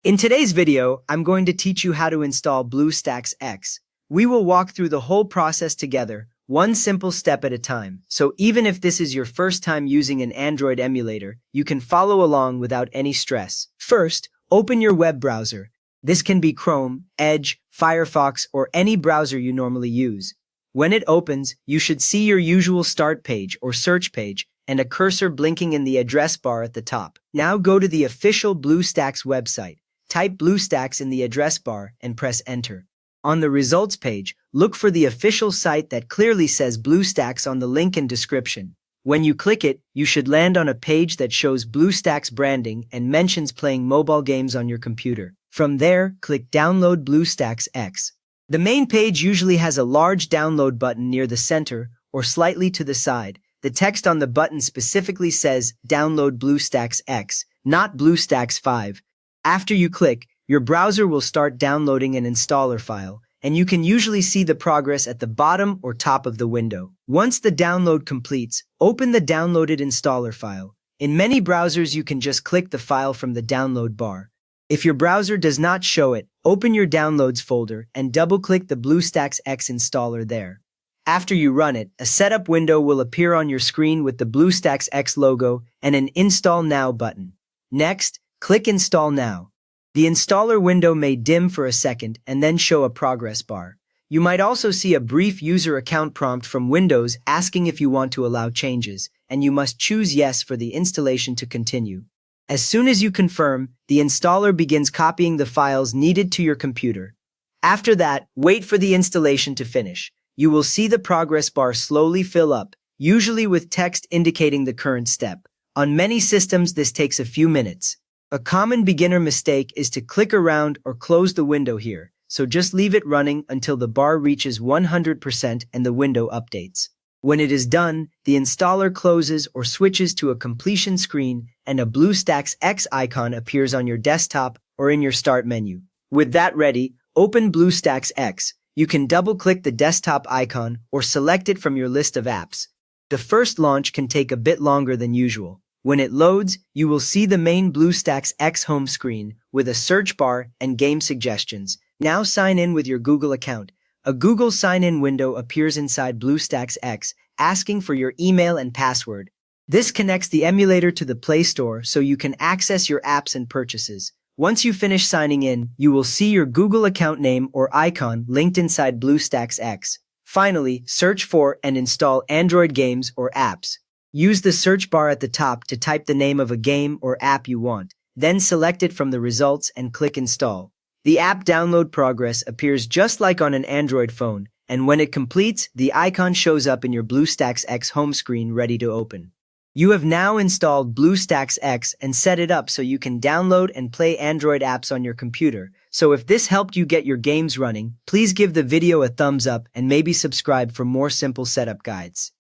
In today's video, I'm going to teach you how to install BlueStacks X. We will walk through the whole process together, one simple step at a time. So even if this is your first time using an Android emulator, you can follow along without any stress. First, open your web browser. This can be Chrome, Edge, Firefox, or any browser you normally use. When it opens, you should see your usual start page or search page and a cursor blinking in the address bar at the top. Now go to the official BlueStacks website. Type BlueStacks in the address bar and press enter. On the results page, look for the official site that clearly says BlueStacks on the link and description. When you click it, you should land on a page that shows BlueStacks branding and mentions playing mobile games on your computer. From there, click Download BlueStacks X. The main page usually has a large download button near the center or slightly to the side. The text on the button specifically says Download BlueStacks X, not BlueStacks 5. After you click, your browser will start downloading an installer file, and you can usually see the progress at the bottom or top of the window. Once the download completes, open the downloaded installer file. In many browsers, you can just click the file from the download bar. If your browser does not show it, open your Downloads folder and double-click the BlueStacks X installer there. After you run it, a setup window will appear on your screen with the BlueStacks X logo and an Install Now button. Next, click Install Now. The installer window may dim for a second and then show a progress bar. You might also see a brief user account prompt from Windows asking if you want to allow changes, and you must choose Yes for the installation to continue. As soon as you confirm, the installer begins copying the files needed to your computer. After that, wait for the installation to finish. You will see the progress bar slowly fill up, usually with text indicating the current step. On many systems, this takes a few minutes. A common beginner mistake is to click around or close the window here, so just leave it running until the bar reaches 100% and the window updates. When it is done, the installer closes or switches to a completion screen and a BlueStacks X icon appears on your desktop or in your start menu. With that ready, open BlueStacks X. You can double-click the desktop icon or select it from your list of apps. The first launch can take a bit longer than usual. When it loads, you will see the main BlueStacks X home screen with a search bar and game suggestions. Now sign in with your Google account. A Google sign-in window appears inside BlueStacks X, asking for your email and password. This connects the emulator to the Play Store so you can access your apps and purchases. Once you finish signing in, you will see your Google account name or icon linked inside BlueStacks X. Finally, search for and install Android games or apps. Use the search bar at the top to type the name of a game or app you want, then select it from the results and click Install. The app download progress appears just like on an Android phone, and when it completes, the icon shows up in your BlueStacks X home screen ready to open. You have now installed BlueStacks X and set it up so you can download and play Android apps on your computer. So if this helped you get your games running, please give the video a thumbs up and maybe subscribe for more simple setup guides.